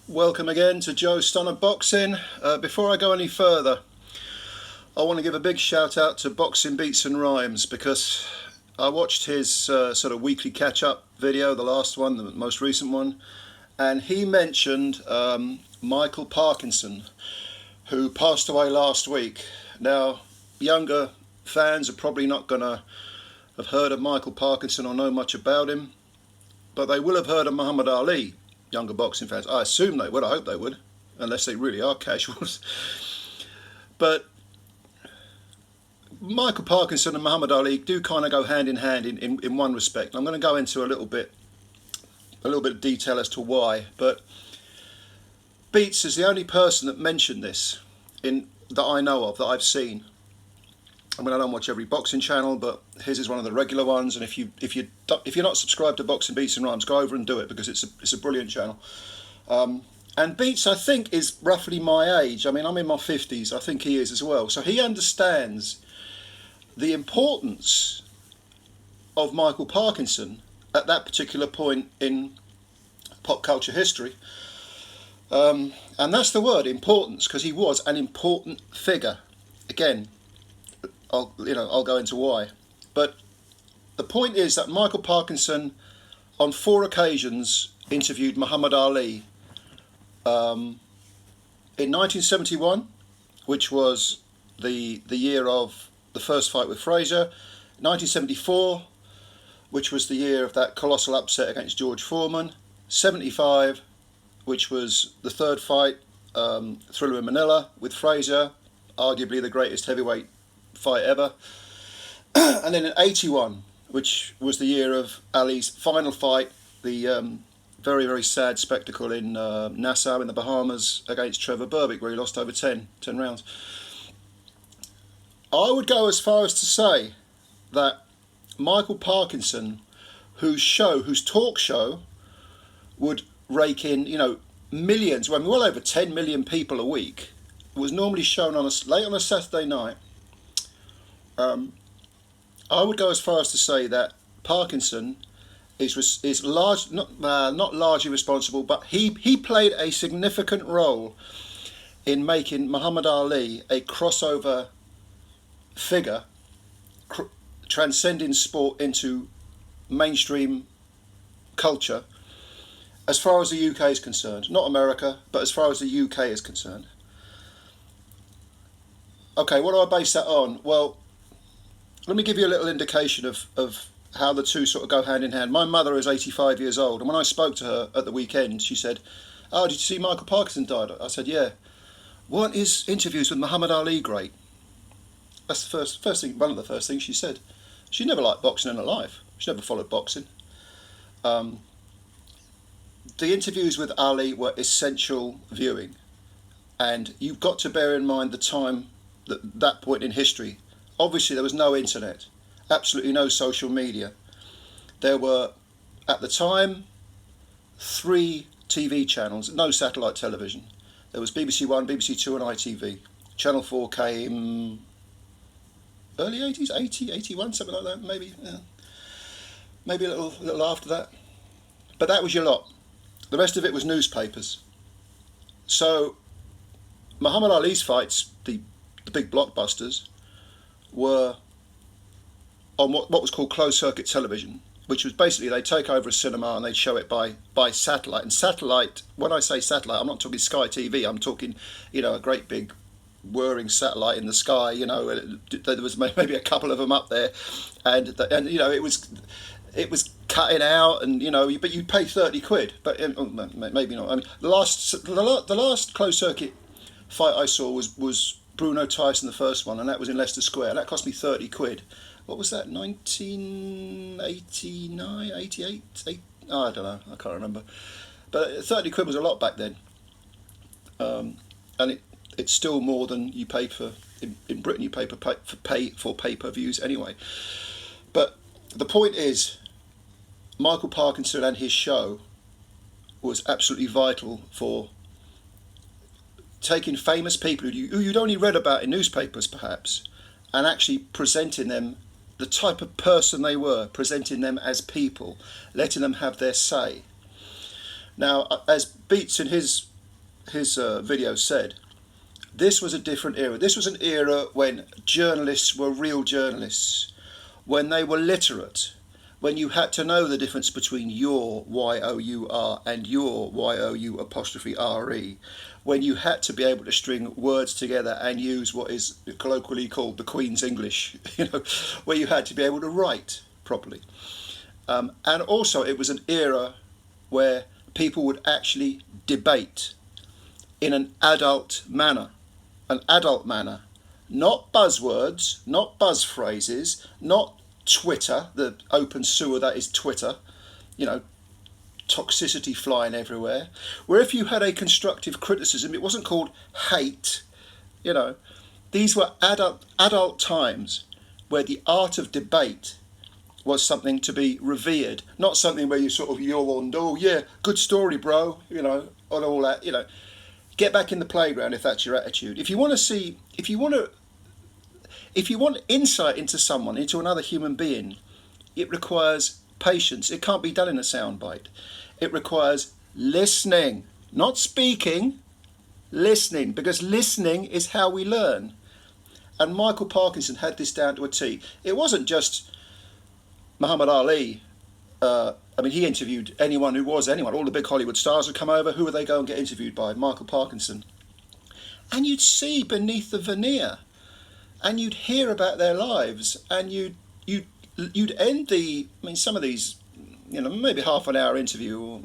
Welcome again to Joe Stunner Boxing. Before I go any further, I want to give a big shout out to Boxing Beats and Rhymes, because I watched his sort of weekly catch-up video, the last one, the most recent one, and he mentioned Michael Parkinson, who passed away last week. Now, younger fans are probably not going to have heard of Michael Parkinson or know much about him, but they will have heard of Muhammad Ali. Younger boxing fans, I assume they would, I hope they would, unless they really are casuals. But Michael Parkinson and Muhammad Ali do kind of go hand in hand in one respect. I'm going to go into a little bit of detail as to why, but Beats is the only person that mentioned this that I know of, that I've seen. I mean, I don't watch every boxing channel, but his is one of the regular ones. And if you're not subscribed to Boxing Beats and Rhymes, go over and do it, because it's a brilliant channel. And Beats, I think, is roughly my age. I mean, I'm in my 50s. I think he is as well. So he understands the importance of Michael Parkinson at that particular point in pop culture history. And that's the word, importance, because he was an important figure. Again, I'll go into why. But the point is that Michael Parkinson, on 4 occasions, interviewed Muhammad Ali. In 1971, which was the year of the first fight with Frazier. 1974, which was the year of that colossal upset against George Foreman. 75, which was the third fight, Thriller in Manila with Frazier, arguably the greatest heavyweight fight ever. And then in 81, which was the year of Ali's final fight, the very, very sad spectacle in Nassau in the Bahamas against Trevor Berbick, where he lost over 10 rounds. I would go as far as to say that Michael Parkinson, whose talk show would rake in, millions, well over 10 million people a week, was normally shown late on a Saturday night. I would go as far as to say that Parkinson is not largely responsible, but he played a significant role in making Muhammad Ali a crossover figure, transcending sport into mainstream culture, as far as the UK is concerned. Not America, but as far as the UK is concerned. Okay, what do I base that on? Well, let me give you a little indication of how the two sort of go hand in hand. My mother is 85 years old, and when I spoke to her at the weekend, she said, "Oh, did you see Michael Parkinson died?" I said, "Yeah." "Weren't his interviews with Muhammad Ali great?" That's the first thing, one of the first things she said. She never liked boxing in her life. She never followed boxing. The interviews with Ali were essential viewing, and you've got to bear in mind the time, that point in history. Obviously, there was no internet, absolutely no social media. There were, at the time, 3 TV channels, no satellite television. There was BBC One, BBC Two, and ITV. Channel 4 came early 80s, 80, 81, something like that, maybe. Yeah. Maybe a little after that. But that was your lot. The rest of it was newspapers. So Muhammad Ali's fights, the big blockbusters, were on what was called closed circuit television, which was basically they'd take over a cinema and they'd show it by satellite. And satellite, when I say satellite, I'm not talking Sky TV. I'm talking, a great big whirring satellite in the sky. There was maybe a couple of them up there, and it was cutting out, and but you'd pay 30 quid. But maybe not. I mean, the last closed circuit fight I saw was Bruno Tyson, the first one, and that was in Leicester Square. That cost me 30 quid. What was that, 1989, 88? I don't know, I can't remember. But 30 quid was a lot back then. And it's still more than you pay for, in Britain you pay for pay-per-views anyway. But the point is, Michael Parkinson and his show was absolutely vital for taking famous people who you'd only read about in newspapers perhaps, and actually presenting them the type of person they were, presenting them as people, letting them have their say. Now, as Beats in his video said, this was a different era. This was an era when journalists were real journalists, when they were literate, when you had to know the difference between your, Y-O-U-R, and your, Y-O-U apostrophe R-E, when you had to be able to string words together and use what is colloquially called the Queen's English, where you had to be able to write properly. And also it was an era where people would actually debate in an adult manner, not buzzwords, not buzz phrases, not Twitter, the open sewer that is Twitter, toxicity flying everywhere, where if you had a constructive criticism, it wasn't called hate. These were adult times where the art of debate was something to be revered, not something where you sort of yawned, oh yeah, good story, bro, on all that. Get back in the playground if that's your attitude. If you want insight into someone, into another human being, it requires patience. It can't be done in a soundbite. It requires listening, not speaking, listening, because listening is how we learn. And Michael Parkinson had this down to a T. It wasn't just Muhammad Ali. He interviewed anyone. All the big Hollywood stars would come over. Who would they go and get interviewed by? Michael Parkinson. And you'd see beneath the veneer, and you'd hear about their lives, and you'd end some of these, maybe half an hour interview, or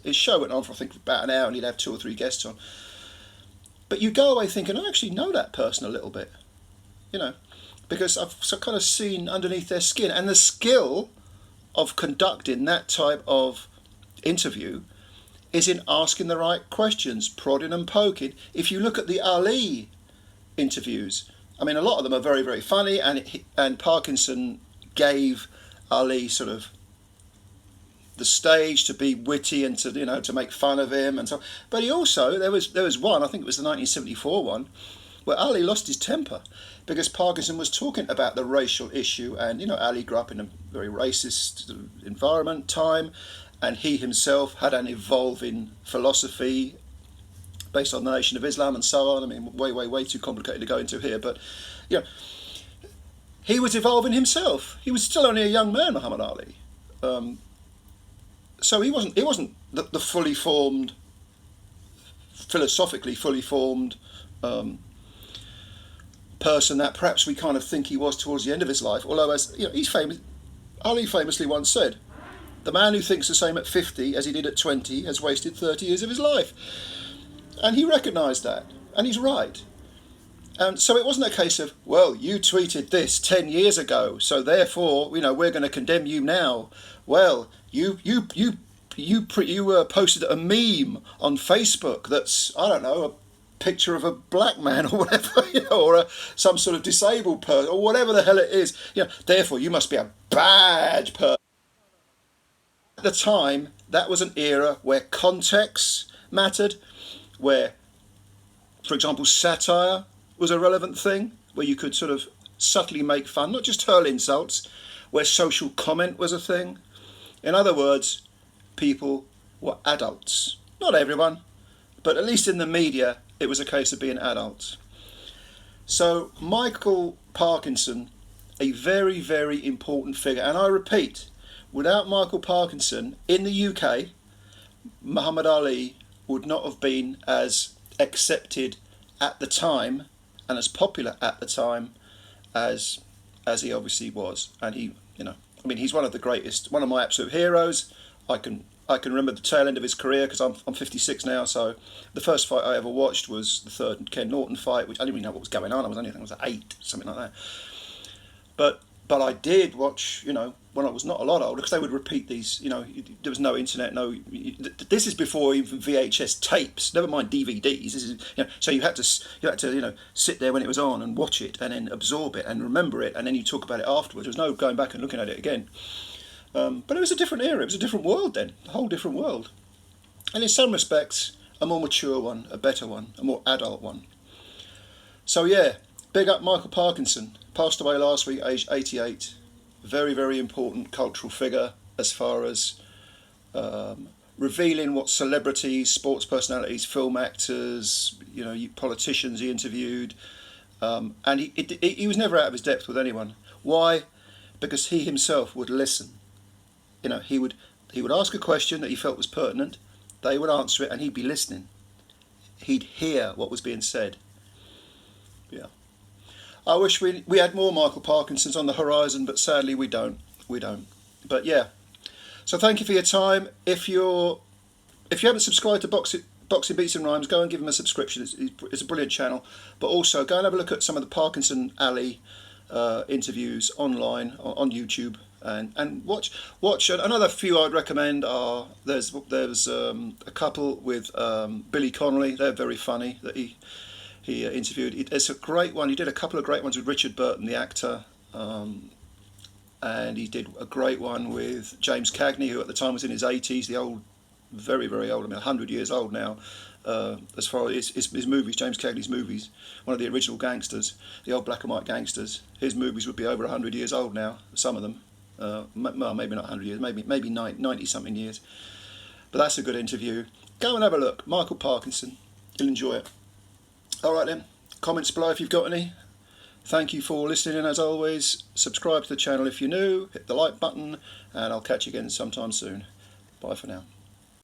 his show went on for I think about an hour, and he'd have 2 or 3 guests on. But you go away thinking, I actually know that person a little bit, because I've kind of seen underneath their skin. And the skill of conducting that type of interview is in asking the right questions, prodding and poking. If you look at the Ali interviews, a lot of them are very, very funny, and Parkinson gave Ali sort of the stage to be witty and to make fun of him and so on. But he also, there was one, I think it was the 1974 one, where Ali lost his temper because Parkinson was talking about the racial issue, and Ali grew up in a very racist environment, time, and he himself had an evolving philosophy based on the Nation of Islam and so on. Way too complicated to go into here, but he was evolving himself. He was still only a young man, Muhammad Ali. So he wasn't the fully formed, philosophically fully formed person that perhaps we kind of think he was towards the end of his life. Although, as he's famous, Ali famously once said, "The man who thinks the same at 50 as he did at 20 has wasted 30 years of his life." And he recognised that, and he's right. And so it wasn't a case of, well, you tweeted this 10 years ago, so therefore, we're going to condemn you now. Well, you posted a meme on Facebook that's, I don't know, a picture of a black man or whatever, or some sort of disabled person, or whatever the hell it is. Therefore, you must be a bad person. At the time, that was an era where context mattered, where, for example, satire was a relevant thing, where you could sort of subtly make fun, not just hurl insults, where social comment was a thing. In other words, people were adults. Not everyone, but at least in the media, it was a case of being adults. So Michael Parkinson, a very, very important figure. And I repeat, without Michael Parkinson, in the UK, Muhammad Ali would not have been as accepted at the time and as popular at the time as he obviously was. And he's one of the greatest, one of my absolute heroes. I can remember the tail end of his career because I'm 56 now. So the first fight I ever watched was the third Ken Norton fight, which I didn't really know what was going on. I was 8, something like that. But I did watch, when I was not a lot older, because they would repeat these. There was no internet. This is before even VHS tapes. Never mind DVDs. This is, so you had to sit there when it was on and watch it and then absorb it and remember it, and then you talk about it afterwards. There was no going back and looking at it again. But it was a different era. It was a different world then, a whole different world. And in some respects, a more mature one, a better one, a more adult one. So yeah, big up Michael Parkinson. Passed away last week, aged 88. Very, very important cultural figure as far as revealing what celebrities, sports personalities, film actors, politicians he interviewed, and he was never out of his depth with anyone. Why? Because he himself would listen. He would ask a question that he felt was pertinent. They would answer it, and he'd be listening. He'd hear what was being said. Yeah. I wish we had more Michael Parkinsons on the horizon, but sadly we don't. But yeah. So thank you for your time. If you haven't subscribed to Boxing Beats and Rhymes, go and give him a subscription. It's a brilliant channel. But also go and have a look at some of the Parkinson Ali interviews online on YouTube, and watch. Another few I'd recommend are there's a couple with Billy Connolly. They're very funny that he interviewed. It's a great one. He did a couple of great ones with Richard Burton, the actor, and he did a great one with James Cagney, who at the time was in his 80s, the old, very, very old, 100 years old now, as far as his movies, James Cagney's movies, one of the original gangsters, the old black and white gangsters. His movies would be over 100 years old now, some of them. Well, maybe not 100 years, maybe 90-something years. But that's a good interview. Go and have a look. Michael Parkinson. You'll enjoy it. All right then. Comments below if you've got any. Thank you for listening, as always. Subscribe to the channel if you're new. Hit the like button, and I'll catch you again sometime soon. Bye for now.